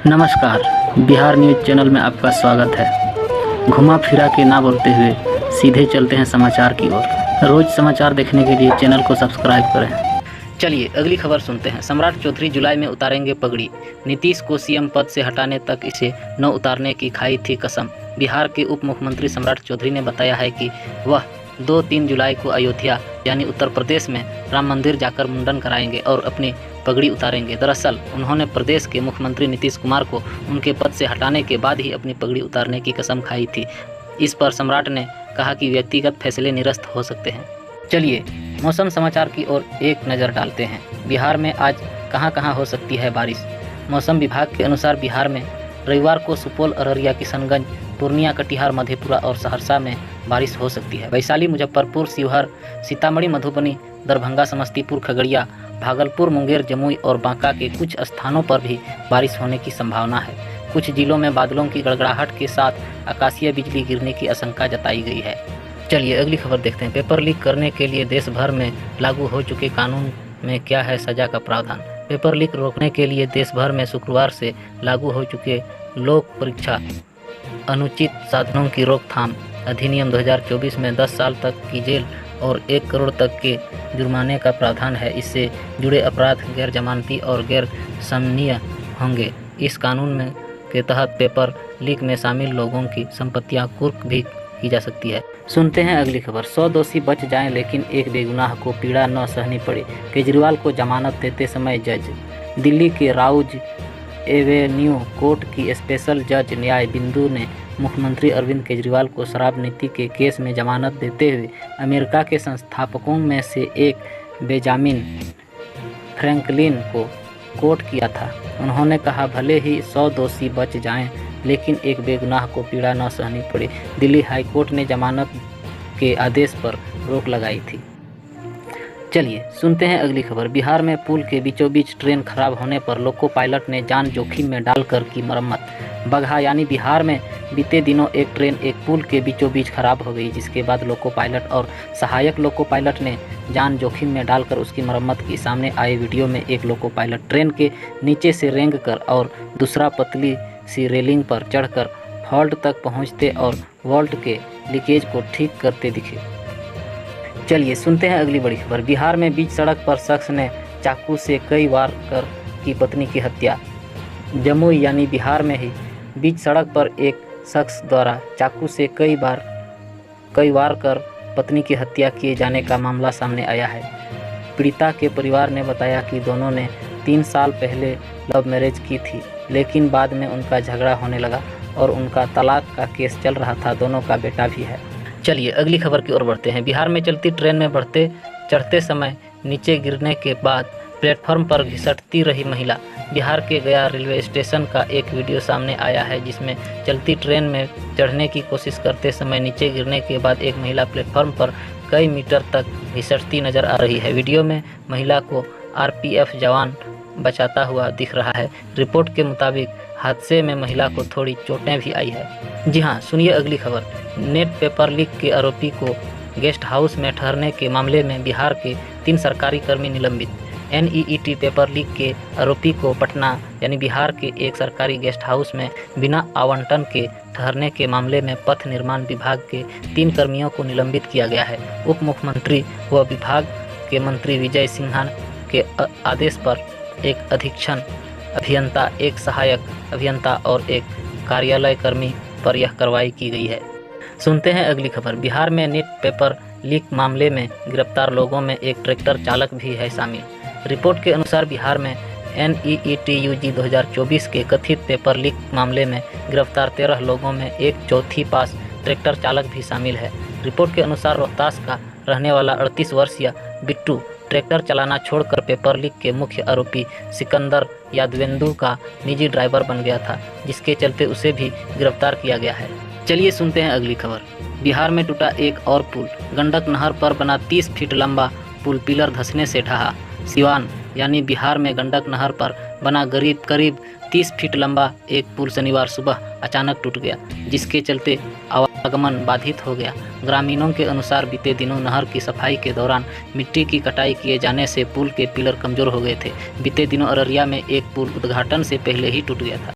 नमस्कार, Bihar news channel में आपका स्वागत है। घुमा फिरा के ना बोलते हुए सीधे चलते हैं समाचार की ओर। रोज समाचार देखने के लिए चैनल को सब्सक्राइब करें। चलिए अगली खबर सुनते हैं। सम्राट चौधरी जुलाई में उतारेंगे पगड़ी। नीतीश को सीएम पद से हटाने तक इसे न उतारने की खाई थी कसम। बिहार के उप मुख्यमंत्री सम्राट चौधरी ने बताया है कि वह 2-3 जुलाई को अयोध्या यानी उत्तर प्रदेश में राम मंदिर जाकर मुंडन कराएंगे और अपनी पगड़ी उतारेंगे। दरअसल उन्होंने प्रदेश के मुख्यमंत्री नीतीश कुमार को उनके पद से हटाने के बाद ही अपनी पगड़ी उतारने की कसम खाई थी। इस पर सम्राट ने कहा कि व्यक्तिगत फैसले निरस्त हो सकते हैं। चलिए मौसम समाचार की ओर एक नज़र डालते हैं। बिहार में आज कहां कहां हो सकती है बारिश। मौसम विभाग के अनुसार बिहार में रविवार को सुपौल, अररिया, किशनगंज, पूर्णिया, कटिहार, मधेपुरा और सहरसा में बारिश हो सकती है। वैशाली, मुजफ्फरपुर, शिवहर, सीतामढ़ी, मधुबनी, दरभंगा, समस्तीपुर, खगड़िया, भागलपुर, मुंगेर, जमुई और बांका के कुछ स्थानों पर भी बारिश होने की संभावना है। कुछ जिलों में बादलों की गड़गड़ाहट के साथ आकाशीय बिजली गिरने की आशंका जताई गई है। चलिए अगली खबर देखते हैं। पेपर लीक करने के लिए देश भर में लागू हो चुके कानून में क्या है सजा का प्रावधान। पेपर लीक रोकने के लिए देश भर में शुक्रवार से लागू हो चुके लोक परीक्षा अनुचित साधनों की रोकथाम अधिनियम 2024 में 10 साल तक की जेल और 1 करोड़ तक के जुर्माने का प्रावधान है। इससे जुड़े अपराध गैर जमानती और गैर समनीय होंगे। इस कानून में के तहत पेपर लीक में शामिल लोगों की संपत्तियां कुर्क भी की जा सकती है। सुनते हैं अगली खबर। 100 दोषी बच जाएं लेकिन एक बेगुनाह को पीड़ा न सहनी पड़े। केजरीवाल को जमानत देते समय जज। दिल्ली के राउज एवेन्यू कोर्ट की स्पेशल जज न्याय बिंदु ने मुख्यमंत्री अरविंद केजरीवाल को शराब नीति के केस में जमानत देते हुए अमेरिका के संस्थापकों में से एक बेंजामिन फ्रैंकलिन को कोट किया था। उन्होंने कहा, भले ही 100 दोषी बच जाएं लेकिन एक बेगुनाह को पीड़ा न सहनी पड़े। दिल्ली हाई कोर्ट ने जमानत के आदेश पर रोक लगाई थी। चलिए सुनते हैं अगली खबर। बिहार में पुल के बीचों बीच ट्रेन खराब होने पर लोको पायलट ने जान जोखिम में डालकर की मरम्मत। बगहा यानी बिहार में बीते दिनों एक ट्रेन एक पुल के बीचों बीच खराब हो गई, जिसके बाद लोको पायलट और सहायक लोको पायलट ने जान जोखिम में डालकर उसकी मरम्मत की। सामने आए वीडियो में एक लोको पायलट ट्रेन के नीचे से रेंग कर और दूसरा पतली सी रेलिंग पर चढ़कर फॉल्ट तक पहुंचते और वॉल्ट के लीकेज को ठीक करते दिखे। चलिए सुनते हैं अगली बड़ी खबर। बिहार में बीच सड़क पर शख्स ने चाकू से कई वार कर की पत्नी की हत्या। जमुई यानी बिहार में ही बीच सड़क पर एक शख्स द्वारा चाकू से कई वार कर पत्नी की हत्या किए जाने का मामला सामने आया है। पीड़िता के परिवार ने बताया कि दोनों ने 3 साल पहले लव मैरिज की थी, लेकिन बाद में उनका झगड़ा होने लगा और उनका तलाक का केस चल रहा था। दोनों का बेटा भी है। चलिए अगली खबर की ओर बढ़ते हैं। बिहार में चलती ट्रेन में चढ़ते समय नीचे गिरने के बाद प्लेटफॉर्म पर घिसटती रही महिला। बिहार के गया रेलवे स्टेशन का एक वीडियो सामने आया है, जिसमें चलती ट्रेन में चढ़ने की कोशिश करते समय नीचे गिरने के बाद एक महिला प्लेटफॉर्म पर कई मीटर तक घिसटती नजर आ रही है। वीडियो में महिला को आरपीएफ जवान बचाता हुआ दिख रहा है। रिपोर्ट के मुताबिक हादसे में महिला को थोड़ी चोटें भी आई है। जी हाँ, सुनिए अगली खबर। नेट पेपर लीक के आरोपी को गेस्ट हाउस में ठहरने के मामले में बिहार के 3 सरकारी कर्मी निलंबित। NEET पेपर लीक के आरोपी को पटना यानी बिहार के एक सरकारी गेस्ट हाउस में बिना आवंटन के ठहरने के मामले में पथ निर्माण विभाग के 3 कर्मियों को निलंबित किया गया है। उप मुख्यमंत्री व विभाग के मंत्री विजय सिन्हा के आदेश पर एक अधीक्षण अभियंता, एक सहायक अभियंता और एक कार्यालय कर्मी पर यह कार्रवाई की गई है। सुनते हैं अगली खबर। बिहार में नेट पेपर लीक मामले में गिरफ्तार लोगों में एक ट्रैक्टर चालक भी है शामिल। रिपोर्ट के अनुसार बिहार में NEET UG 2024 के कथित पेपर लीक मामले में गिरफ्तार 13 लोगों में एक चौथी पास ट्रैक्टर चालक भी शामिल है। रिपोर्ट के अनुसार रोहतास का रहने वाला 38 वर्षीय बिट्टू ट्रैक्टर चलाना छोड़कर पेपर लीक के मुख्य आरोपी सिकंदर यादवेंदु का निजी ड्राइवर बन गया था, जिसके चलते उसे भी गिरफ्तार किया गया है। चलिए सुनते हैं अगली खबर। बिहार में टूटा एक और पुल। गंडक नहर पर बना 30 फीट लंबा पुल पिलर धंसने से ढहा। सिवान यानी बिहार में गंडक नहर पर बना करीब 30 फीट लंबा एक पुल शनिवार सुबह अचानक टूट गया, जिसके चलते आवागमन बाधित हो गया। ग्रामीणों के अनुसार बीते दिनों नहर की सफाई के दौरान मिट्टी की कटाई किए जाने से पुल के पिलर कमजोर हो गए थे। बीते दिनों अररिया में एक पुल उद्घाटन से पहले ही टूट गया था।